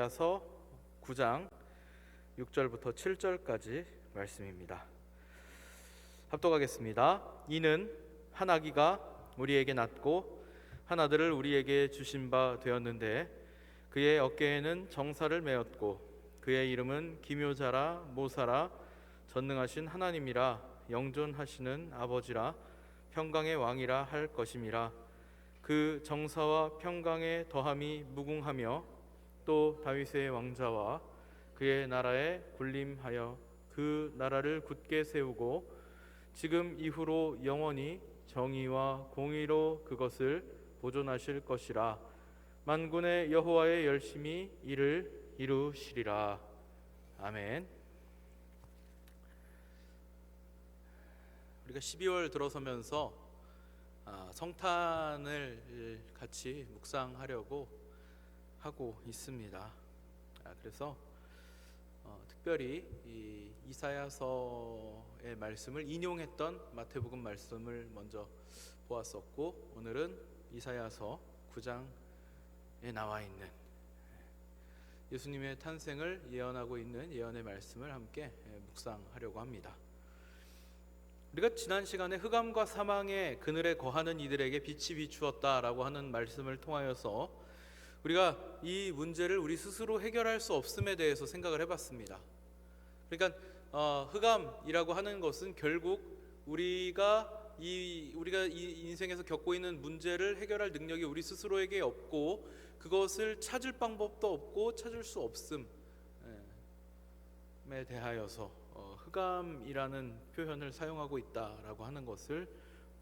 이사야서 9장 6절부터 7절까지 말씀입니다. 합독하겠습니다. 이는 한 아기가 우리에게 낳고 한 아들을 우리에게 주신 바 되었는데 그의 어깨에는 정사를 메었고 그의 이름은 기묘자라 모사라 전능하신 하나님이라 영존하시는 아버지라 평강의 왕이라 할 것임이라. 그 정사와 평강의 더함이 무궁하며 또 다윗의 왕자와 그의 나라에 군림하여 그 나라를 굳게 세우고 지금 이후로 영원히 정의와 공의로 그것을 보존하실 것이라. 만군의 여호와의 열심히 이를 이루시리라. 아멘. 우리가 12월 들어서면서 성탄을 같이 묵상하려고 하고 있습니다. 그래서 특별히 이 이사야서의 말씀을 인용했던 마태복음 말씀을 먼저 보았었고, 오늘은 이사야서 9장에 나와 있는 예수님의 탄생을 예언하고 있는 예언의 말씀을 함께 묵상하려고 합니다. 우리가 지난 시간에 흑암과 사망의 그늘에 거하는 이들에게 빛이 비추었다라고 하는 말씀을 통하여서 우리가 이 문제를 우리 스스로 해결할 수 없음에 대해서 생각을 해봤습니다. 그러니까 흑암이라고 하는 것은 결국 우리가 이 인생에서 겪고 있는 문제를 해결할 능력이 우리 스스로에게 없고 그것을 찾을 방법도 없고 찾을 수 없음에 대하여서 흑암이라는 표현을 사용하고 있다라고 하는 것을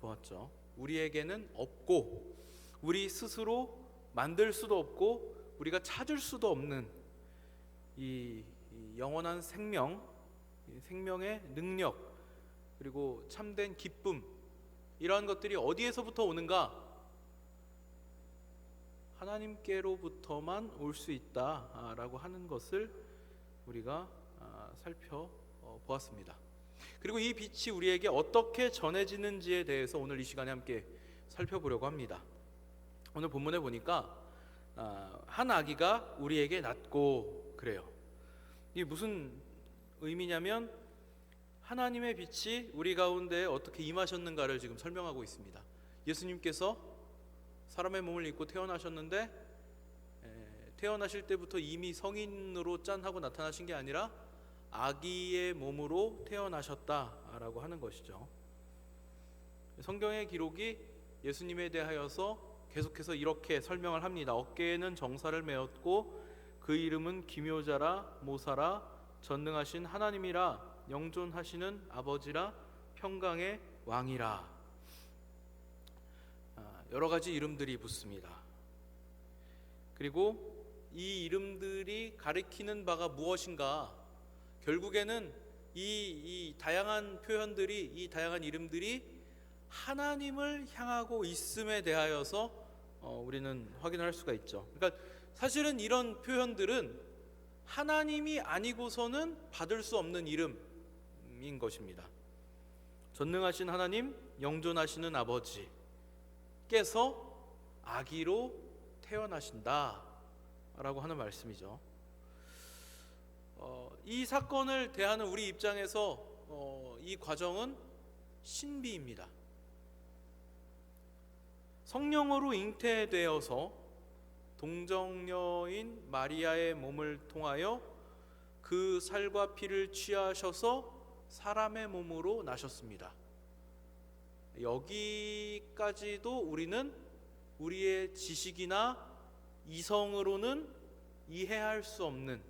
보았죠. 우리에게는 없고 우리 스스로 만들 수도 없고 우리가 찾을 수도 없는 이 영원한 생명, 생명의 능력, 그리고 참된 기쁨, 이러한 것들이 어디에서부터 오는가? 하나님께로부터만 올 수 있다라고 하는 것을 우리가 살펴보았습니다. 그리고 이 빛이 우리에게 어떻게 전해지는지에 대해서 오늘 이 시간에 함께 살펴보려고 합니다. 오늘 본문에 보니까 한 아기가 우리에게 낳고 그래요. 이게 무슨 의미냐면 하나님의 빛이 우리 가운데 어떻게 임하셨는가를 지금 설명하고 있습니다. 예수님께서 사람의 몸을 입고 태어나셨는데 태어나실 때부터 이미 성인으로 짠하고 나타나신 게 아니라 아기의 몸으로 태어나셨다라고 하는 것이죠. 성경의 기록이 예수님에 대하여서 계속해서 이렇게 설명을 합니다. 어깨에는 정사를 메었고 그 이름은 기묘자라 모사라 전능하신 하나님이라 영존하시는 아버지라 평강의 왕이라. 여러 가지 이름들이 붙습니다. 그리고 이 이름들이 가리키는 바가 무엇인가? 결국에는 이 다양한 표현들이, 이 다양한 이름들이 하나님을 향하고 있음에 대하여서 우리는 확인할 수가 있죠. 그러니까 사실은 이런 표현들은 하나님이 아니고서는 받을 수 없는 이름인 것입니다. 전능하신 하나님, 영존하시는 아버지께서 아기로 태어나신다라고 하는 말씀이죠. 이 사건을 대하는 우리 입장에서 이 과정은 신비입니다. 성령으로 잉태되어서 동정녀인 마리아의 몸을 통하여 그 살과 피를 취하셔서 사람의 몸으로 나셨습니다. 여기까지도 우리는 우리의 지식이나 이성으로는 이해할 수 없는,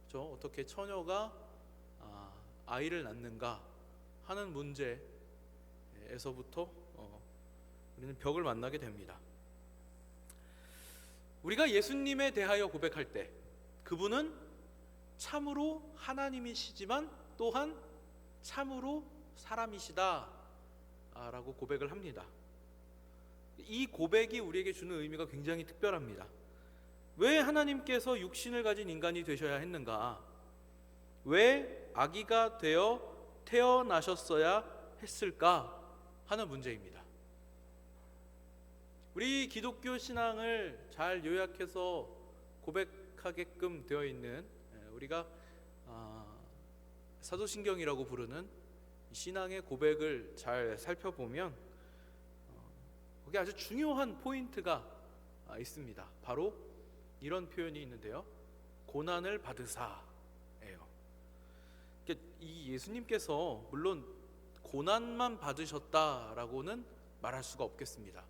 그렇죠? 어떻게 처녀가 아이를 낳는가 하는 문제에서부터 우리는 벽을 만나게 됩니다. 우리가 예수님에 대하여 고백할 때 그분은 참으로 하나님이시지만 또한 참으로 사람이시다 라고 고백을 합니다. 이 고백이 우리에게 주는 의미가 굉장히 특별합니다. 왜 하나님께서 육신을 가진 인간이 되셔야 했는가? 왜 아기가 되어 태어나셨어야 했을까 하는 문제입니다. 우리 기독교 신앙을 잘 요약해서 고백하는 고백하게끔 되어 있는 우리가 사도신경이라고 부르는 신앙의 고백을 잘 살펴보면 거기 아주 중요한 포인트가 있습니다. 바로 이런 표현이 있는데요. 고난을 받으사예요. 이 예수님께서 물론 고난만 받으셨다라고는 말할 수가 없겠습니다.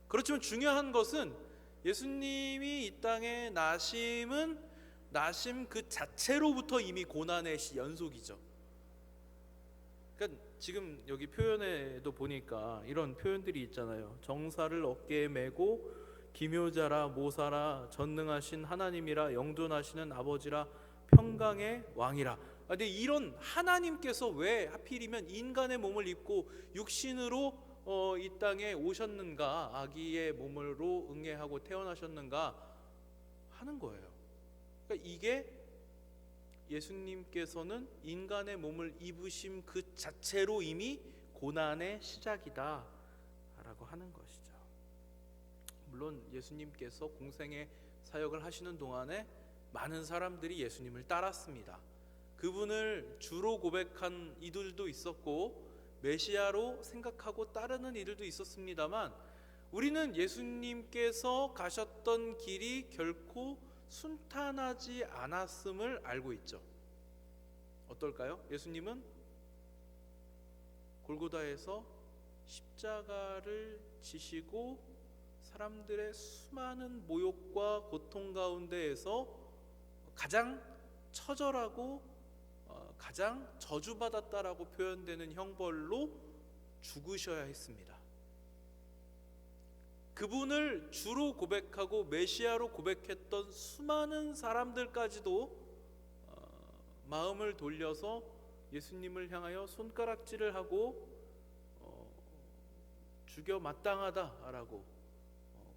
그렇지만 중요한 것은 예수님이 이 땅에 나심 그 자체로부터 이미 고난의 연속이죠. 그러니까 지금 여기 표현에도 보니까 이런 표현들이 있잖아요. 정사를 어깨에 메고 기묘자라 모사라 전능하신 하나님이라 영존하시는 아버지라 평강의 왕이라. 근데 이런 하나님께서 왜 하필이면 인간의 몸을 입고 육신으로 이 땅에 오셨는가, 아기의 몸으로 응애하고 태어나셨는가 하는 거예요. 그러니까 이게 예수님께서는 인간의 몸을 입으심 그 자체로 이미 고난의 시작이다 라고 하는 것이죠. 물론 예수님께서 공생의 사역을 하시는 동안에 많은 사람들이 예수님을 따랐습니다. 그분을 주로 고백한 이들도 있었고 메시아로 생각하고 따르는 이들도 있었습니다만, 우리는 예수님께서 가셨던 길이 결코 순탄하지 않았음을 알고 있죠. 어떨까요? 예수님은 골고다에서 십자가를 지시고 사람들의 수많은 모욕과 고통 가운데에서 가장 처절하고 가장 저주받았다라고 표현되는 형벌로 죽으셔야 했습니다. 그분을 주로 고백하고 메시아로 고백했던 수많은 사람들까지도 마음을 돌려서 예수님을 향하여 손가락질을 하고 죽여 마땅하다라고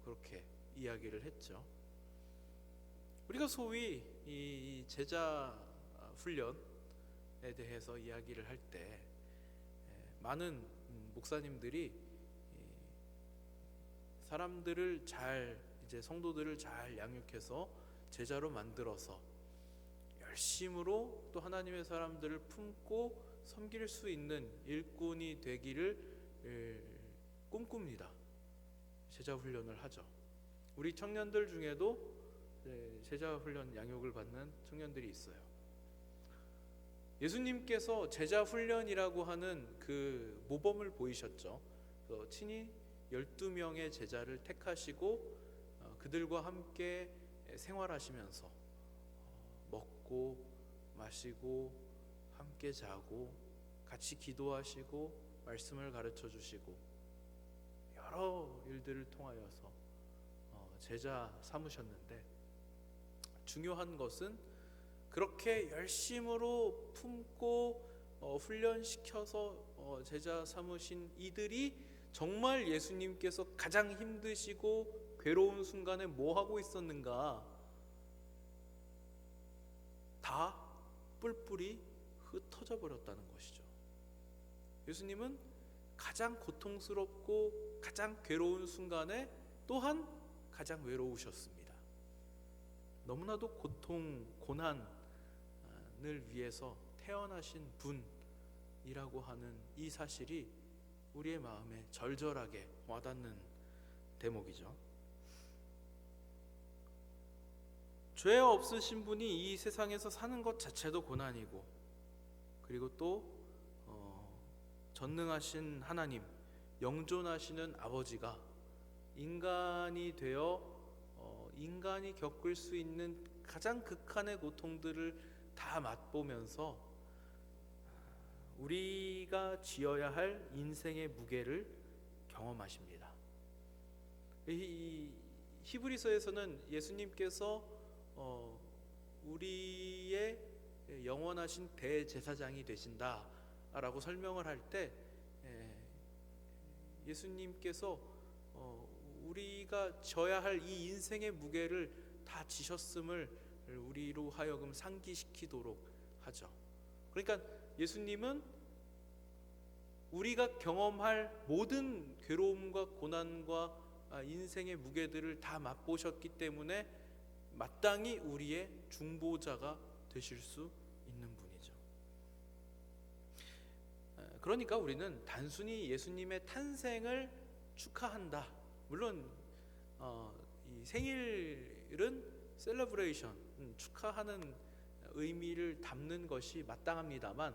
그렇게 이야기를 했죠. 우리가 소위 이 제자 훈련에 대해서 이야기를 할 때 많은 목사님들이 사람들을 잘, 이제 성도들을 잘 양육해서 제자로 만들어서 열심으로 또 하나님의 사람들을 품고 섬길 수 있는 일꾼이 되기를 꿈꿉니다. 제자 훈련을 하죠. 우리 청년들 중에도 제자 훈련 양육을 받는 청년들이 있어요. 예수님께서 제자 훈련이라고 하는 그 모범을 보이셨죠. 친히 12명의 제자를 택하시고 그들과 함께 생활하시면서 먹고 마시고 함께 자고 같이 기도하시고 말씀을 가르쳐 주시고 여러 일들을 통하여서 제자 삼으셨는데, 중요한 것은 그렇게 열심으로 품고 훈련시켜서 제자 삼으신 이들이 정말 예수님께서 가장 힘드시고 괴로운 순간에 뭐 하고 있었는가? 다 뿔뿔이 흩어져 버렸다는 것이죠. 예수님은 가장 고통스럽고 가장 괴로운 순간에 또한 가장 외로우셨습니다. 너무나도 고난을 위해서 태어나신 분이라고 하는 이 사실이 우리의 마음에 절절하게 와닿는 대목이죠. 죄 없으신 분이 이 세상에서 사는 것 자체도 고난이고, 그리고 또 전능하신 하나님, 영존하시는 아버지가 인간이 되어 인간이 겪을 수 있는 가장 극한의 고통들을 다 맛보면서 우리가 지어야 할 인생의 무게를 경험하십니다. 이 히브리서에서는 예수님께서 우리의 영원하신 대제사장이 되신다라고 설명을 할 때 예수님께서 우리가 져야 할 이 인생의 무게를 다 지셨음을 우리로 하여금 상기시키도록 하죠. 그러니까 예수님은 우리가 경험할 모든 괴로움과 고난과 인생의 무게들을 다 맛보셨기 때문에 마땅히 우리의 중보자가 되실 수 있는 분이죠. 그러니까 우리는 단순히 예수님의 탄생을 축하한다. 물론 이 생일은 셀러브레이션, 축하하는 의미를 담는 것이 마땅합니다만,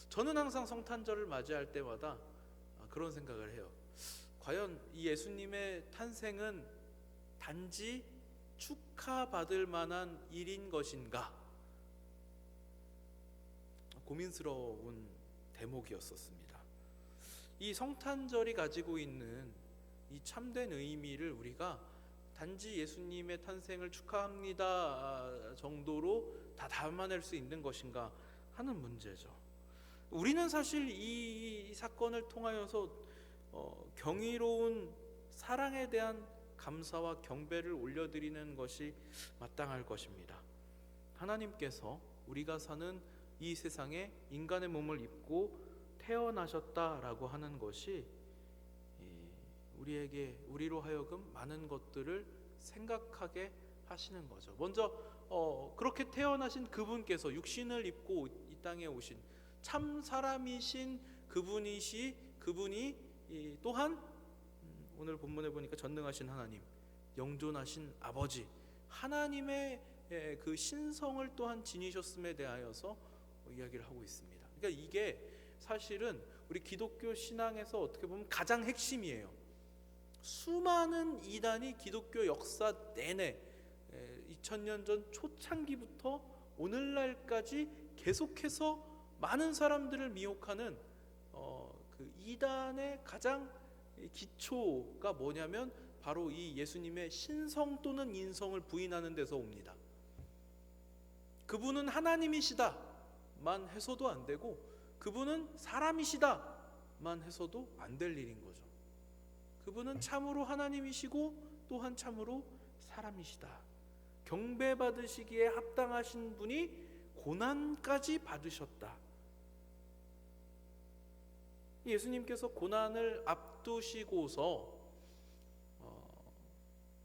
저는 항상 성탄절을 맞이할 때마다 그런 생각을 해요. 과연 이 예수님의 탄생은 단지 축하받을 만한 일인 것인가? 고민스러운 대목이었었습니다. 이 성탄절이 가지고 있는 이 참된 의미를 우리가 단지 예수님의 탄생을 축하합니다 정도로 다 담아낼 수 있는 것인가 하는 문제죠. 우리는 사실 이 사건을 통하여서 경이로운 사랑에 대한 감사와 경배를 올려드리는 것이 마땅할 것입니다. 하나님께서 우리가 사는 이 세상에 인간의 몸을 입고 태어나셨다라고 하는 것이 우리로 하여금 많은 것들을 생각하게 하시는 거죠. 먼저 그렇게 태어나신 그분께서 육신을 입고 이 땅에 오신 참 사람이신 그분이 또한 오늘 본문에 보니까 전능하신 하나님, 영존하신 아버지, 하나님의 그 신성을 또한 지니셨음에 대하여서 이야기를 하고 있습니다. 그러니까 이게 사실은 우리 기독교 신앙에서 어떻게 보면 가장 핵심이에요. 수많은 이단이 기독교 역사 내내 2000년 전 초창기부터 오늘날까지 계속해서 많은 사람들을 미혹하는 그 이단의 가장 기초가 뭐냐면 바로 이 예수님의 신성 또는 인성을 부인하는 데서 옵니다. 그분은 하나님이시다만 해서도 안 되고, 그분은 사람이시다만 해서도 안 될 일인 거죠. 그분은 참으로 하나님이시고 또한 참으로 사람이시다. 경배받으시기에 합당하신 분이 고난까지 받으셨다. 예수님께서 고난을 앞두시고서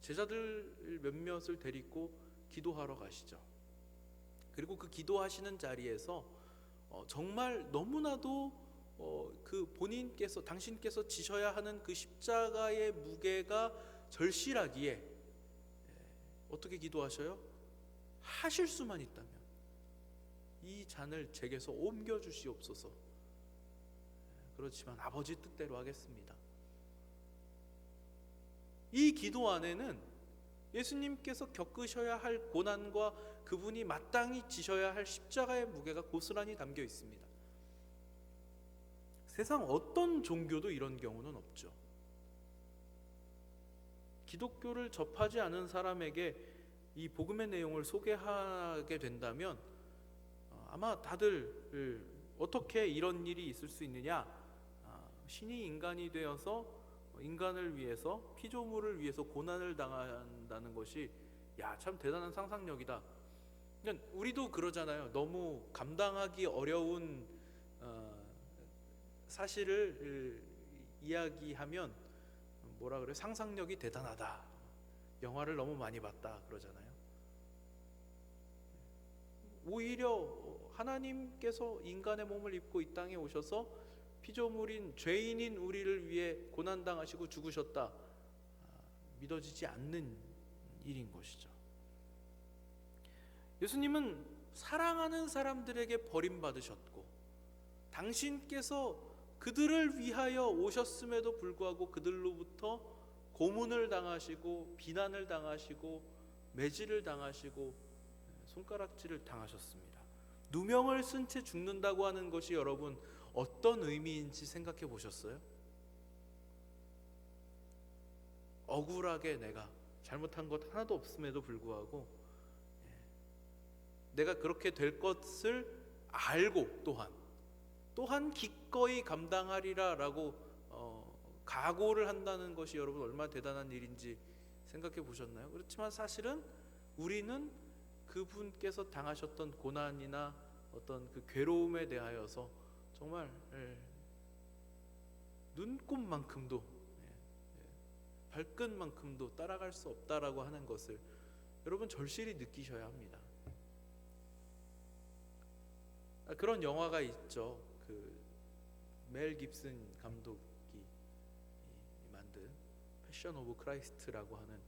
제자들 몇몇을 데리고 기도하러 가시죠. 그리고 그 기도하시는 자리에서 정말 너무나도 당신께서 지셔야 하는 그 십자가의 무게가 절실하기에 어떻게 기도하셔요? 하실 수만 있다면 이 잔을 제게서 옮겨 주시옵소서. 그렇지만 아버지 뜻대로 하겠습니다. 이 기도 안에는 예수님께서 겪으셔야 할 고난과 그분이 마땅히 지셔야 할 십자가의 무게가 고스란히 담겨 있습니다. 세상 어떤 종교도 이런 경우는 없죠. 기독교를 접하지 않은 사람에게 이 복음의 내용을 소개하게 된다면 아마 다들 어떻게 이런 일이 있을 수 있느냐, 신이 인간이 되어서 인간을 위해서, 피조물을 위해서 고난을 당한다는 것이 참 대단한 상상력이다. 그러니까 우리도 그러잖아요. 너무 감당하기 어려운 사실을 이야기하면 뭐라 그래? 상상력이 대단하다. 영화를 너무 많이 봤다 그러잖아요. 오히려 하나님께서 인간의 몸을 입고 이 땅에 오셔서 피조물인 죄인인 우리를 위해 고난당하시고 죽으셨다. 믿어지지 않는 일인 것이죠. 예수님은 사랑하는 사람들에게 버림받으셨고, 당신께서 그들을 위하여 오셨음에도 불구하고 그들로부터 고문을 당하시고 비난을 당하시고 매질을 당하시고 손가락질을 당하셨습니다. 누명을 쓴 채 죽는다고 하는 것이 여러분 어떤 의미인지 생각해 보셨어요? 억울하게 내가 잘못한 것 하나도 없음에도 불구하고 내가 그렇게 될 것을 알고 또한 기꺼이 감당하리라 라고 각오를 한다는 것이 여러분 얼마나 대단한 일인지 생각해 보셨나요? 그렇지만 사실은 우리는 그분께서 당하셨던 고난이나 어떤 그 괴로움에 대하여서 정말 눈꼽만큼도 발끝만큼도 따라갈 수 없다라고 하는 것을 여러분 절실히 느끼셔야 합니다. 그런 영화가 있죠. 멜 깁슨 감독이 만든 패션 오브 크라이스트라고 하는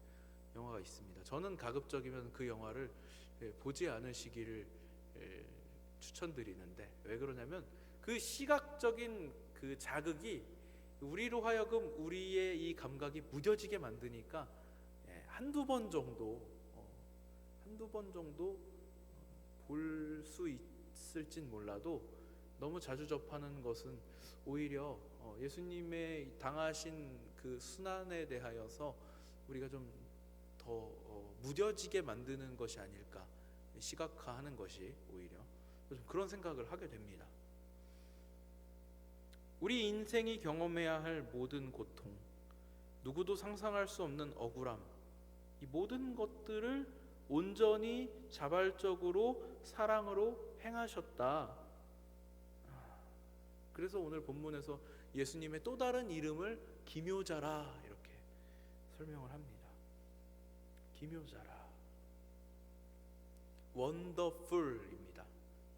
영화가 있습니다. 저는 가급적이면 그 영화를 보지 않으시기를 추천드리는데, 왜 그러냐면 그 시각적인 그 자극이 우리로 하여금 우리의 이 감각이 무뎌지게 만드니까 한두 번 정도 볼 수 있을진 몰라도 너무 자주 접하는 것은 오히려 예수님의 당하신 그 순환에 대하여서 우리가 좀 더 무뎌지게 만드는 것이 아닐까, 시각화하는 것이 오히려 좀 그런 생각을 하게 됩니다. 우리 인생이 경험해야 할 모든 고통, 누구도 상상할 수 없는 억울함, 이 모든 것들을 온전히 자발적으로 사랑으로 행하셨다. 그래서 오늘 본문에서 예수님의 또 다른 이름을 기묘자라 이렇게 설명을 합니다. 기묘자라, 원더풀입니다.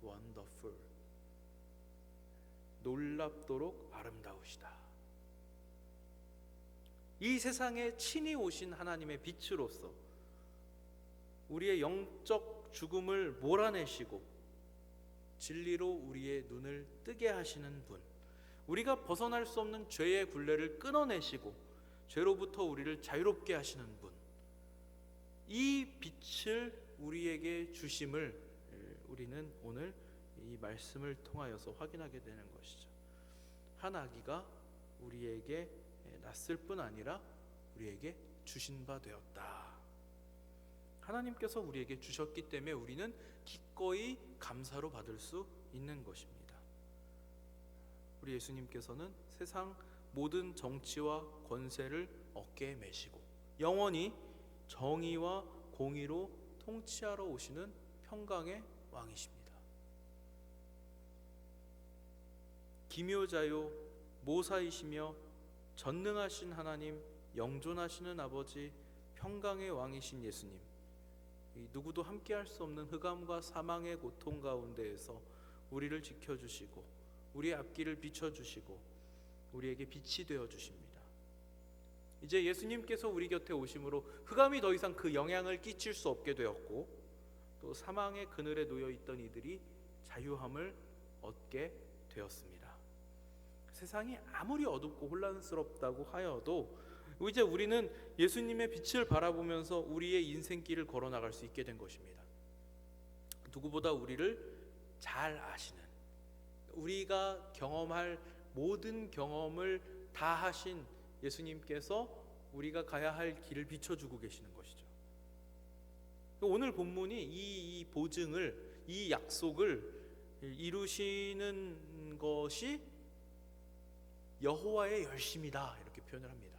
원더풀, 놀랍도록 아름다우시다. 이 세상에 친히 오신 하나님의 빛으로서 우리의 영적 죽음을 몰아내시고 진리로 우리의 눈을 뜨게 하시는 분, 우리가 벗어날 수 없는 죄의 굴레를 끊어내시고 죄로부터 우리를 자유롭게 하시는 분, 이 빛을 우리에게 주심을 우리는 오늘 이 말씀을 통하여서 확인하게 되는 것이죠. 한 아기가 우리에게 낳았을 뿐 아니라 우리에게 주신 바 되었다. 하나님께서 우리에게 주셨기 때문에 우리는 기꺼이 감사로 받을 수 있는 것입니다. 우리 예수님께서는 세상 모든 정치와 권세를 어깨에 메시고 영원히 정의와 공의로 통치하러 오시는 평강의 왕이십니다. 기묘자요 모사이시며 전능하신 하나님, 영존하시는 아버지, 평강의 왕이신 예수님, 누구도 함께할 수 없는 흑암과 사망의 고통 가운데에서 우리를 지켜주시고 우리의 앞길을 비춰주시고 우리에게 빛이 되어주십니다. 이제 예수님께서 우리 곁에 오심으로 흑암이 더 이상 그 영향을 끼칠 수 없게 되었고, 또 사망의 그늘에 놓여있던 이들이 자유함을 얻게 되었습니다. 세상이 아무리 어둡고 혼란스럽다고 하여도 이제 우리는 예수님의 빛을 바라보면서 우리의 인생길을 걸어나갈 수 있게 된 것입니다. 누구보다 우리를 잘 아시는, 우리가 경험할 모든 경험을 다 하신 예수님께서 우리가 가야 할 길을 비춰주고 계시는 것이죠. 오늘 본문이 이 보증을, 이 약속을 이루시는 것이 여호와의 열심이다 이렇게 표현을 합니다.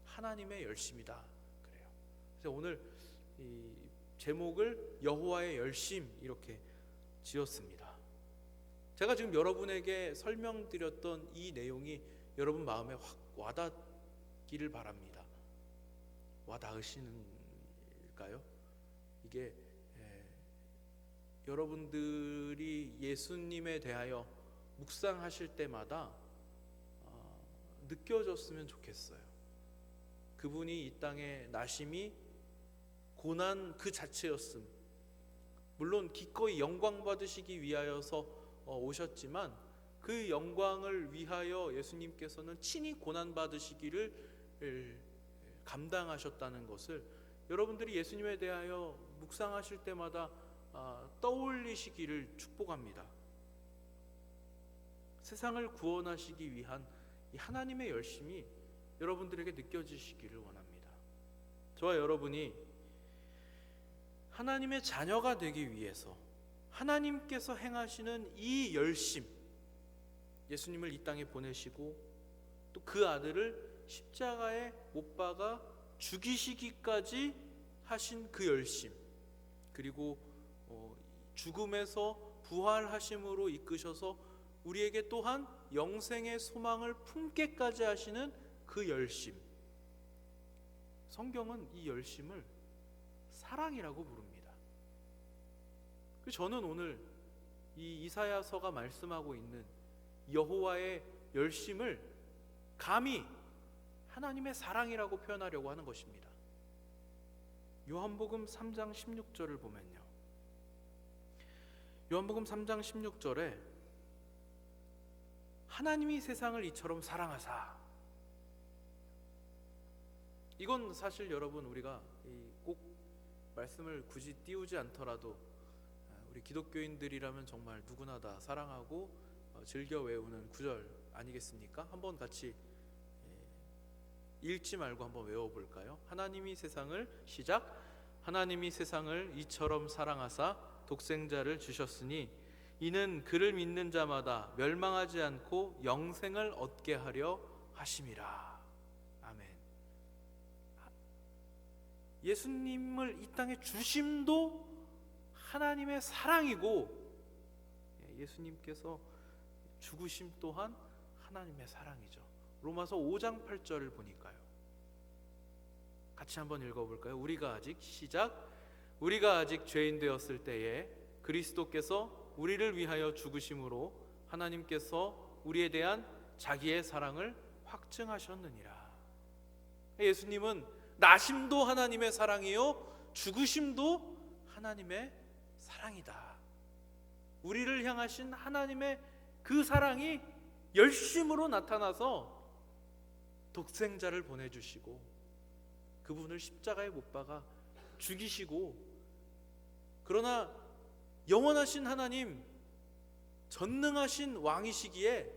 하나님의 열심이다 그래요. 그래서 오늘 이 제목을 여호와의 열심 이렇게 지었습니다. 제가 지금 여러분에게 설명드렸던 이 내용이 여러분 마음에 확 와닿기를 바랍니다. 와닿으시는가요? 이게 여러분들이 예수님에 대하여 묵상하실 때마다 느껴졌으면 좋겠어요. 그분이 이 땅에 나심이 고난 그 자체였음. 물론 기꺼이 영광 받으시기 위하여서 오셨지만 그 영광을 위하여 예수님께서는 친히 고난 받으시기를 감당하셨다는 것을 여러분들이 예수님에 대하여 묵상하실 때마다 떠올리시기를 축복합니다. 세상을 구원하시기 위한 이 하나님의 열심이 여러분들에게 느껴지시기를 원합니다. 저와 여러분이 하나님의 자녀가 되기 위해서 하나님께서 행하시는 이 열심, 예수님을 이 땅에 보내시고 또 그 아들을 십자가에 못 박아 죽이시기까지 하신 그 열심, 그리고 죽음에서 부활하심으로 이끄셔서 우리에게 또한 영생의 소망을 품게까지 하시는 그 열심, 성경은 이 열심을 사랑이라고 부릅니다. 저는 오늘 이 이사야서가 말씀하고 있는 여호와의 열심을 감히 하나님의 사랑이라고 표현하려고 하는 것입니다. 요한복음 3장 16절을 보면요, 요한복음 3장 16절에 하나님이 세상을 이처럼 사랑하사, 이건 사실 여러분 우리가 꼭 말씀을 굳이 띄우지 않더라도 우리 기독교인들이라면 정말 누구나 다 사랑하고 즐겨 외우는 구절 아니겠습니까? 한번 같이 읽지 말고 한번 외워볼까요? 하나님이 세상을, 시작. 하나님이 세상을 이처럼 사랑하사 독생자를 주셨으니 이는 그를 믿는 자마다 멸망하지 않고 영생을 얻게 하려 하심이라. 아멘. 예수님을 이 땅에 주심도 하나님의 사랑이고, 예수님께서 죽으심 또한 하나님의 사랑이죠. 로마서 5장 8절을 보니까요, 같이 한번 읽어볼까요? 우리가 아직, 시작. 우리가 아직 죄인 되었을 때에 그리스도께서 우리를 위하여 죽으심으로 하나님께서 우리에 대한 자기의 사랑을 확증하셨느니라. 예수님은 나심도 하나님의 사랑이요 죽으심도 하나님의 사랑이다. 우리를 향하신 하나님의 그 사랑이 열심으로 나타나서 독생자를 보내주시고 그분을 십자가에 못 박아 죽이시고, 그러나 영원하신 하나님, 전능하신 왕이시기에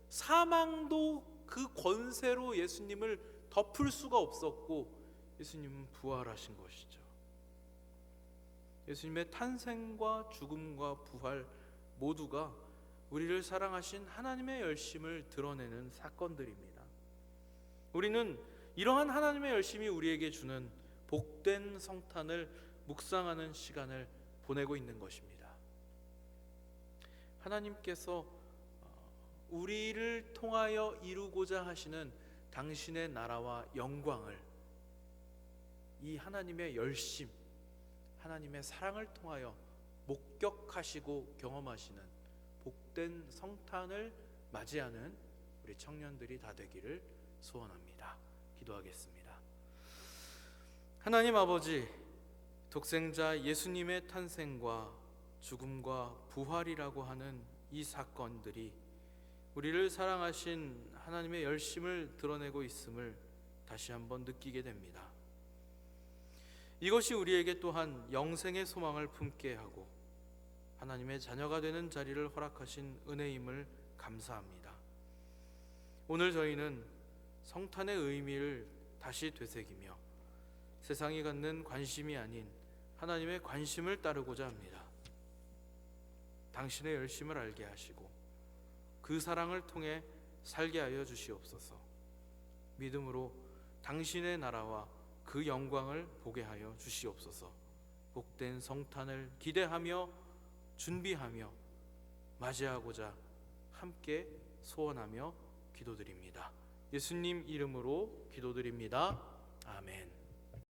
사망도 그 권세로 예수님을 덮을 수가 없었고 예수님은 부활하신 것이죠. 예수님의 탄생과 죽음과 부활 모두가 우리를 사랑하신 하나님의 열심을 드러내는 사건들입니다. 우리는 이러한 하나님의 열심이 우리에게 주는 복된 성탄을 묵상하는 시간을 보내고 있는 것입니다. 하나님께서 우리를 통하여 이루고자 하시는 당신의 나라와 영광을, 이 하나님의 열심, 하나님의 사랑을 통하여 목격하시고 경험하시는 복된 성탄을 맞이하는 우리 청년들이 다 되기를 소원합니다. 기도하겠습니다. 하나님 아버지, 독생자 예수님의 탄생과 죽음과 부활이라고 하는 이 사건들이 우리를 사랑하신 하나님의 열심을 드러내고 있음을 다시 한번 느끼게 됩니다. 이것이 우리에게 또한 영생의 소망을 품게 하고 하나님의 자녀가 되는 자리를 허락하신 은혜임을 감사합니다. 오늘 저희는 성탄의 의미를 다시 되새기며 세상이 갖는 관심이 아닌 하나님의 관심을 따르고자 합니다. 당신의 열심을 알게 하시고 그 사랑을 통해 살게 하여 주시옵소서. 믿음으로 당신의 나라와 그 영광을 보게 하여 주시옵소서. 복된 성탄을 기대하며 준비하며 맞이하고자 함께 소원하며 기도드립니다. 예수님 이름으로 기도드립니다. 아멘.